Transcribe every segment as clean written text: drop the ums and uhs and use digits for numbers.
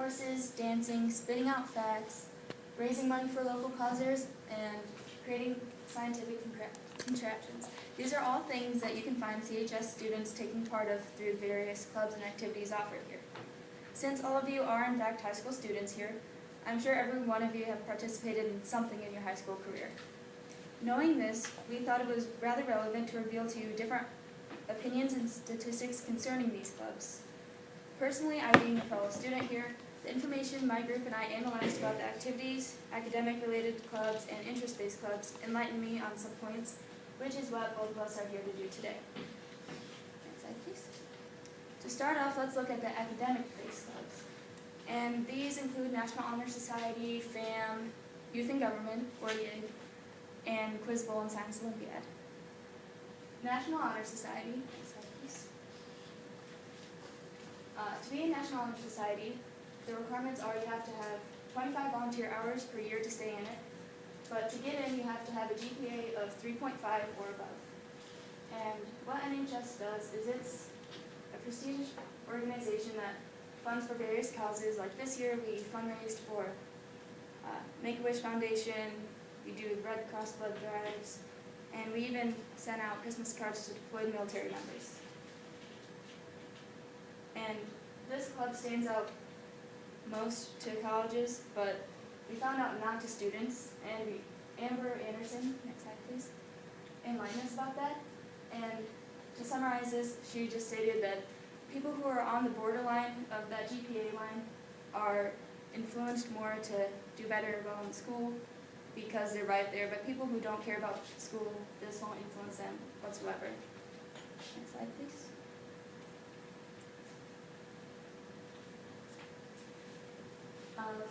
courses, dancing, spitting out facts, raising money for local causes, and creating scientific contraptions. These are all things that you can find CHS students taking part of through various clubs and activities offered here. Since all of you are in fact high school students here, I'm sure every one of you have participated in something in your high school career. Knowing this, we thought it was rather relevant to reveal to you different opinions and statistics concerning these clubs. Personally, I being a fellow student here, the information my group and I analyzed about the activities, academic-related clubs, and interest-based clubs enlightened me on some points, which is what both of us are here to do today. Next slide, please. To start off, let's look at the academic-based clubs. And these include National Honor Society, FAM, Youth in Government, or YIG, and Quiz Bowl and Science Olympiad. National Honor Society, next slide, please. To be a National Honor Society, the requirements are you have to have 25 volunteer hours per year to stay in it, but to get in you have to have a GPA of 3.5 or above. And what NHS does is it's a prestigious organization that funds for various causes. Like this year we fundraised for Make-A-Wish Foundation, we do Red Cross blood drives, and we even sent out Christmas cards to deployed military members. And this club stands out most to colleges, but we found out not to students, and Amber Anderson, next slide please, enlightened us about that. And to summarize this, she just stated that people who are on the borderline of that GPA line are influenced more to do better well in school because they're right there, but people who don't care about school, this won't influence them whatsoever. Next slide, please.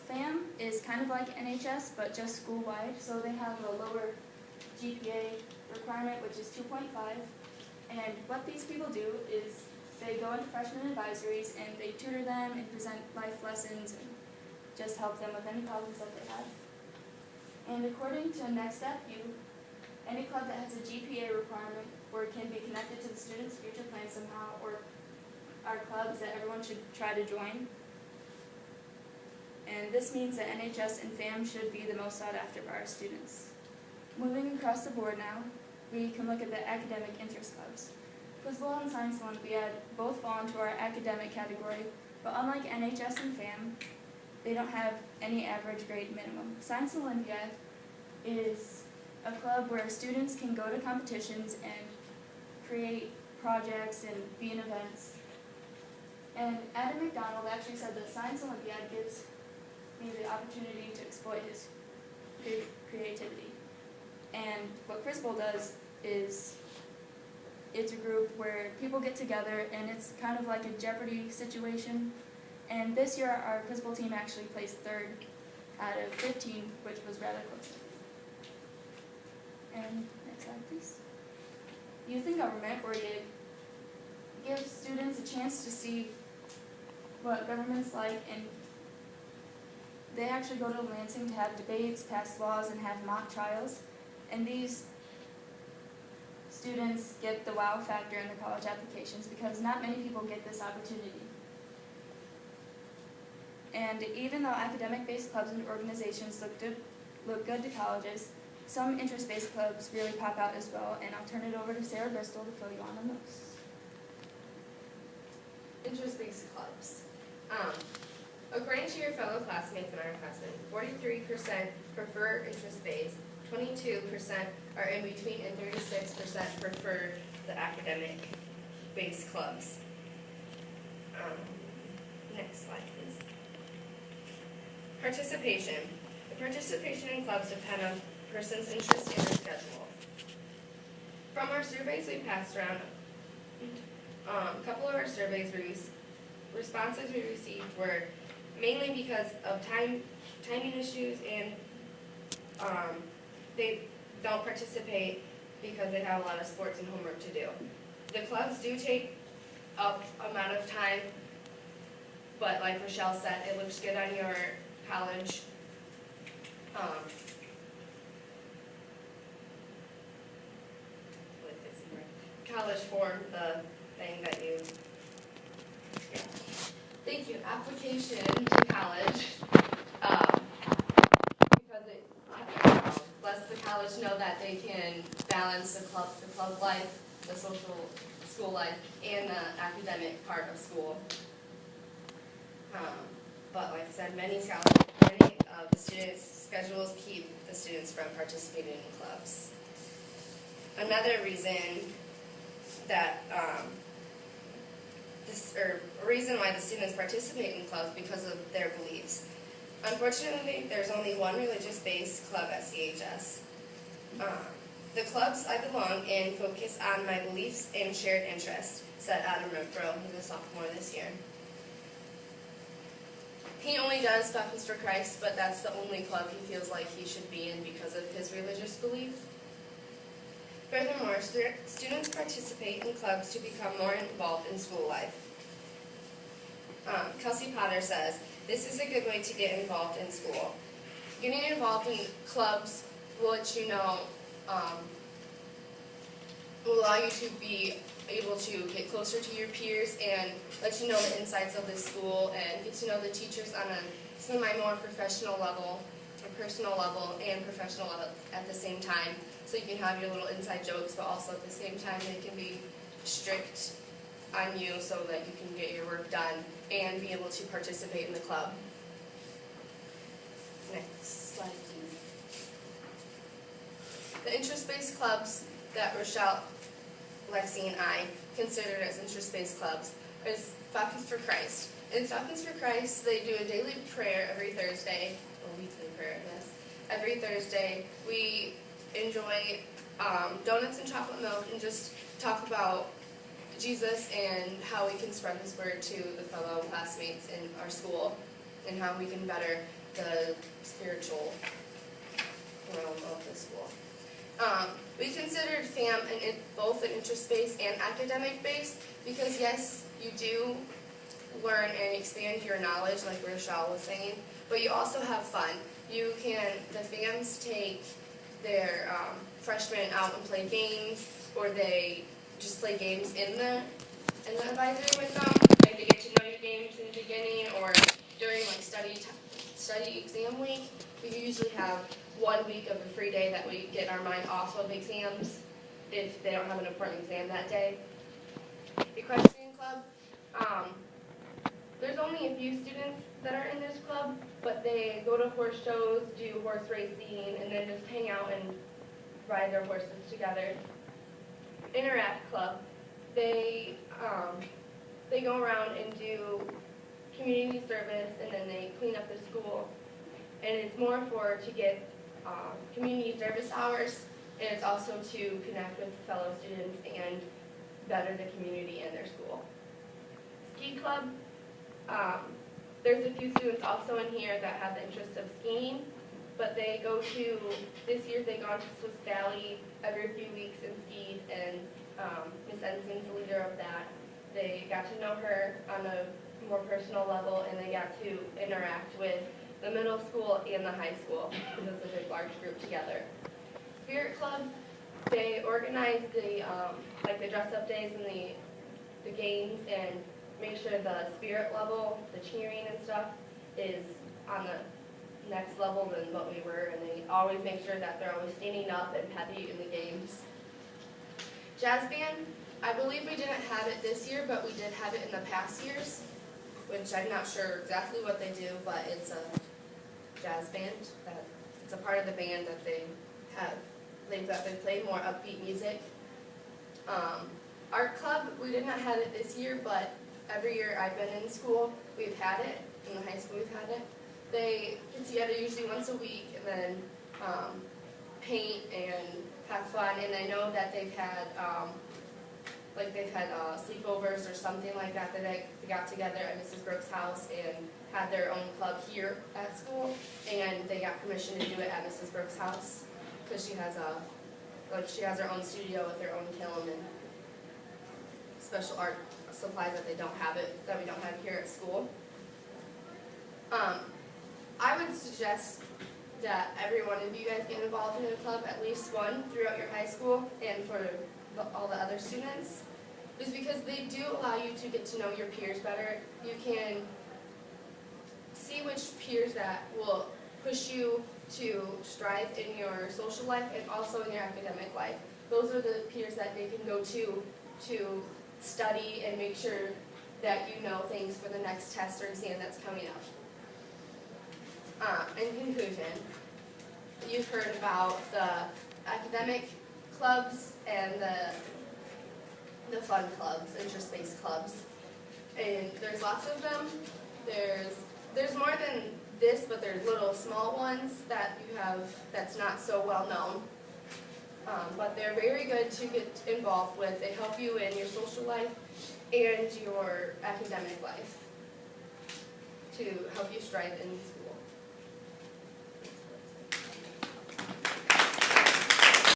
FAM is kind of like NHS, but just school-wide, so they have a lower GPA requirement, which is 2.5, and what these people do is they go into freshman advisories and they tutor them and present life lessons and just help them with any problems that they have. And according to Next Step, any club that has a GPA requirement or can be connected to the student's future plan somehow, or are clubs that everyone should try to join. And this means that NHS and FAM should be the most sought after by our students. Moving across the board now, we can look at the academic interest clubs. Quiz Bowl and Science Olympiad both fall into our academic category, but unlike NHS and FAM, they don't have any average grade minimum. Science Olympiad is a club where students can go to competitions and create projects and be in events. And Adam McDonald actually said that Science Olympiad gives me the opportunity to exploit his creativity. And what Quiz Bowl does is it's a group where people get together and it's kind of like a Jeopardy situation. And this year our Quiz Bowl team actually placed 3rd out of 15, which was rather close. And next slide, please. Youth in Government, or YIG, gives students a chance to see what government's like, and they actually go to Lansing to have debates, pass laws, and have mock trials. And these students get the wow factor in the college applications because not many people get this opportunity. And even though academic-based clubs and organizations look good to colleges, some interest-based clubs really pop out as well, and I'll turn it over to Sarah Bristol to fill you on those. Interest-based clubs. According to your fellow classmates and underclassmen, 43% prefer interest-based, 22% are in between, and 36% prefer the academic-based clubs. Next slide, please. Participation. The participation in clubs depend on a person's interest and their schedule. From our surveys we passed around, a couple of our surveys responses we received were mainly because of timing issues, and they don't participate because they have a lot of sports and homework to do. The clubs do take up amount of time, but like Rochelle said, it looks good on your college college form, the thing that you, yeah. Thank you. Application to college. Because it lets the college know that they can balance the club life, the social school life, and the academic part of school. But like I said, many of the students' schedules keep the students from participating in clubs. Another reason that a reason why the students participate in clubs because of their beliefs. Unfortunately, there's only one religious-based club at CHS. The clubs I belong in focus on my beliefs and shared interests, said Adam Renfro. He's a sophomore this year. He only does Falcons for Christ, but that's the only club he feels like he should be in because of his religious belief. Furthermore, students participate in clubs to become more involved in school life. Kelsey Potter says, this is a good way to get involved in school. Getting involved in clubs will let you know, will allow you to be able to get closer to your peers and let you know the insides of the school and get to know the teachers on a semi-more professional level, or personal level and professional level at the same time. So you can have your little inside jokes, but also at the same time they can be strict on you so that you can get your work done and be able to participate in the club. Next slide, please. The interest-based clubs that Rochelle, Lexi, and I considered as interest-based clubs is Falcons for Christ. In Falcons for Christ, they do a daily prayer every Thursday, or weekly prayer, I guess. Every Thursday, we enjoy donuts and chocolate milk and just talk about Jesus and how we can spread his word to the fellow classmates in our school and how we can better the spiritual realm of the school. We considered FAM both an interest-based and academic-based because, yes, you do learn and expand your knowledge, like Rochelle was saying, but you also have fun. The FAMs take their freshmen out and play games, or they just play games in the advisory with them. Like they get to know your games in the beginning, or during like study exam week. We usually have 1 week of a free day that we get our mind off of exams if they don't have an important exam that day. Equestrian Club. There's only a few students that are in this club, but they go to horse shows, do horse racing, and then just hang out and ride their horses together. Interact Club. They go around and do community service, and then they clean up the school. And it's more to get community service hours, and it's also to connect with fellow students and better the community and their school. Ski Club. There's a few students also in here that have the interest of skiing, but this year they've gone to Swiss Valley every few weeks and skied, and Miss Enson's the leader of that. They got to know her on a more personal level, and they got to interact with the middle school and the high school, because it's a big, large group together. Spirit Club, they organize the dress-up days and the games, and make sure the spirit level, the cheering and stuff, is on the next level than what we were, and they always make sure that they're always standing up and peppy in the games. Jazz Band, I believe we didn't have it this year, but we did have it in the past years, which I'm not sure exactly what they do, but it's a jazz band. It's a part of the band that they have. They play more upbeat music. Art Club, we did not have it this year, but every year I've been in school, we've had it. In the high school, we've had it. They get together usually once a week and then paint and have fun. And I know that they've had sleepovers or something like that they got together at Mrs. Brooks' house and had their own club here at school, and they got permission to do it at Mrs. Brooks' house because she has her own studio with her own kiln and special art supplies that we don't have here at school. I would suggest that every one of you guys get involved in a club, at least one throughout your high school, and for all the other students, is because they do allow you to get to know your peers better. You can peers that will push you to strive in your social life and also in your academic life. Those are the peers that they can go to study and make sure that you know things for the next test or exam that's coming up. In conclusion, you've heard about the academic clubs and the fun clubs, interest-based clubs. And there's lots of them. There's more than this, but there's little small ones that you have that's not so well known. But they're very good to get involved with. They help you in your social life and your academic life to help you strive in